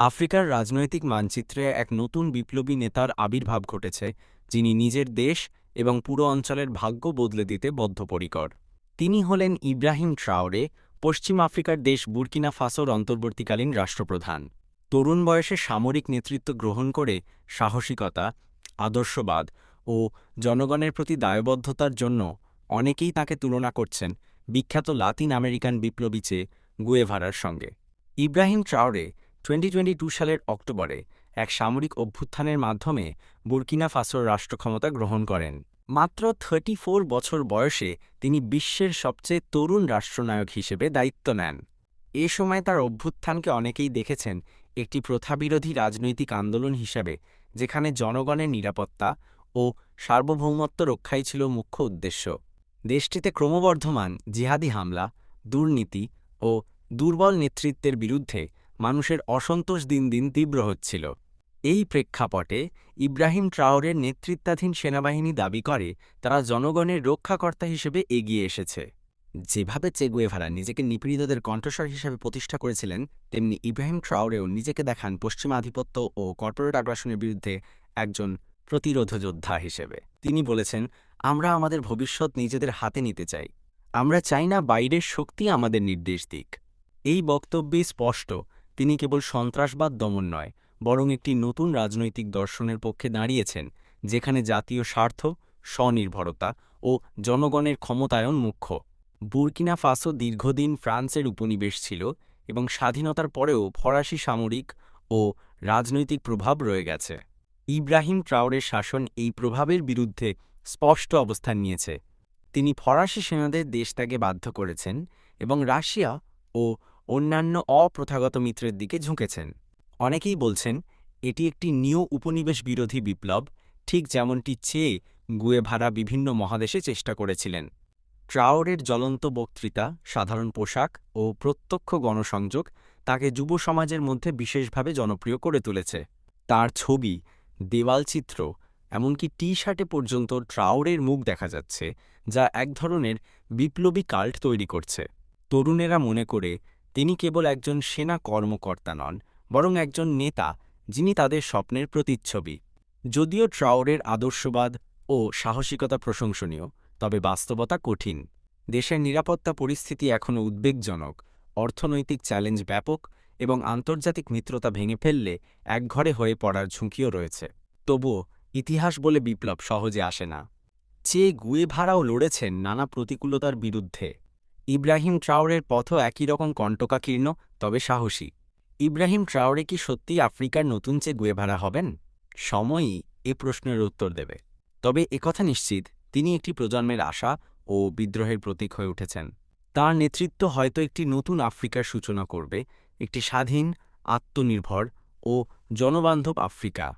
আফ্রিকার রাজনৈতিক মানচিত্রে এক নতুন বিপ্লবী নেতার আবির্ভাব ঘটেছে, যিনি নিজের দেশ এবং পুরো অঞ্চলের ভাগ্য বদলে দিতে বদ্ধপরিকর। তিনি হলেন ইব্রাহিম ট্রাওরে, পশ্চিম আফ্রিকার দেশ বুর্কিনা ফাসোর অন্তর্বর্তীকালীন রাষ্ট্রপ্রধান। তরুণ বয়সে সামরিক নেতৃত্ব গ্রহণ করে সাহসিকতা, আদর্শবাদ ও জনগণের প্রতি দায়বদ্ধতার জন্য অনেকেই তাকে তুলনা করছেন বিখ্যাত লাতিন আমেরিকান বিপ্লবী চে গুয়েভারার সঙ্গে। ইব্রাহিম ট্রাওরে 2022 সালের অক্টোবরে এক সামরিক অভ্যুত্থানের মাধ্যমে বুর্কিনা ফাসোর রাষ্ট্রক্ষমতা গ্রহণ করেন। মাত্র 34 বছর বয়সে তিনি বিশ্বের সবচেয়ে তরুণ রাষ্ট্রনায়ক হিসেবে দায়িত্ব নেন। এ সময় তার অভ্যুত্থানকে অনেকেই দেখেছেন একটি প্রথাবিরোধী রাজনৈতিক আন্দোলন হিসেবে, যেখানে জনগণের নিরাপত্তা ও সার্বভৌমত্ব রক্ষাই ছিল মুখ্য উদ্দেশ্য। দেশটিতে ক্রমবর্ধমান জিহাদি হামলা, দুর্নীতি ও দুর্বল নেতৃত্বের বিরুদ্ধে মানুষের অসন্তোষ দিন দিন তীব্র হচ্ছিল। এই প্রেক্ষাপটে ইব্রাহিম ট্রাওরের নেতৃত্বাধীন সেনাবাহিনী দাবি করে তারা জনগণের রক্ষাকর্তা হিসেবে এগিয়ে এসেছে। যেভাবে চে গুয়েভারা নিজেকে নিপীড়িতদের কণ্ঠস্বর হিসেবে প্রতিষ্ঠা করেছিলেন, তেমনি ইব্রাহিম ট্রাওরেও নিজেকে দেখান পশ্চিমা আধিপত্য ও কর্পোরেট আগ্রাসনের বিরুদ্ধে একজন প্রতিরোধ যোদ্ধা হিসেবে। তিনি বলেছেন, আমরা আমাদের ভবিষ্যৎ নিজেদের হাতে নিতে চাই। আমরা চাই না বাইরের শক্তি আমাদের নির্দেশ দিক। এই বক্তব্যে স্পষ্ট তিনি কেবল সন্ত্রাসবাদ দমন নয়, বরং একটি নতুন রাজনৈতিক দর্শনের পক্ষে দাঁড়িয়েছেন, যেখানে জাতীয় স্বার্থ, স্বনির্ভরতা ও জনগণের ক্ষমতায়ন মুখ্য। বুর্কিনা ফাসো দীর্ঘদিন ফ্রান্সের উপনিবেশ ছিল এবং স্বাধীনতার পরেও ফরাসি সামরিক ও রাজনৈতিক প্রভাব রয়ে গেছে। ইব্রাহিম ট্রাওরের শাসন এই প্রভাবের বিরুদ্ধে স্পষ্ট অবস্থান নিয়েছে। তিনি ফরাসি সেনাদের দেশত্যাগে বাধ্য করেছেন এবং রাশিয়া ও অন্যান্য অপ্রথাগত মিত্রের দিকে ঝুঁকেছেন। অনেকেই বলছেন এটি একটি নিও উপনিবেশ বিরোধী বিপ্লব, ঠিক যেমনটি চে গুয়েভারা বিভিন্ন মহাদেশে চেষ্টা করেছিলেন। ট্রাওরের জ্বলন্ত বক্তৃতা, সাধারণ পোশাক ও প্রত্যক্ষ গণসংযোগ তাকে যুব সমাজের মধ্যে বিশেষভাবে জনপ্রিয় করে তুলেছে। তার ছবি, দেওয়ালচিত্র, এমনকি টি-শার্টে পর্যন্ত ট্রাওরের মুখ দেখা যাচ্ছে, যা এক ধরনের বিপ্লবী কাল্ট তৈরি করছে। তরুণেরা মনে করে তিনি কেবল একজন সেনা কর্মকর্তা নন, বরং একজন নেতা যিনি তাদের স্বপ্নের প্রতিচ্ছবি। যদিও ট্রাওরের আদর্শবাদ ও সাহসিকতা প্রশংসনীয়, তবে বাস্তবতা কঠিন। দেশের নিরাপত্তা পরিস্থিতি এখনও উদ্বেগজনক, অর্থনৈতিক চ্যালেঞ্জ ব্যাপক এবং আন্তর্জাতিক মিত্রতা ভেঙে ফেললে একঘরে হয়ে পড়ার ঝুঁকিও রয়েছে। তবুও ইতিহাস বলে বিপ্লব সহজে আসে না। চে গুয়েভারাও লড়েছেন নানা প্রতিকূলতার বিরুদ্ধে। ইব্রাহিম ট্রাওরের পথও একই রকম কণ্টকাকীর্ণ, তবে সাহসী। ইব্রাহিম ট্রাওরে কি সত্যিই আফ্রিকার নতুন চে গুয়েভারা হবেন? সময়ই এ প্রশ্নের উত্তর দেবে। তবে একথা নিশ্চিত, তিনি একটি প্রজন্মের আশা ও বিদ্রোহের প্রতীক হয়ে উঠেছেন। তাঁর নেতৃত্ব হয়তো একটি নতুন আফ্রিকার সূচনা করবে, একটি স্বাধীন, আত্মনির্ভর ও জনবান্ধব আফ্রিকা।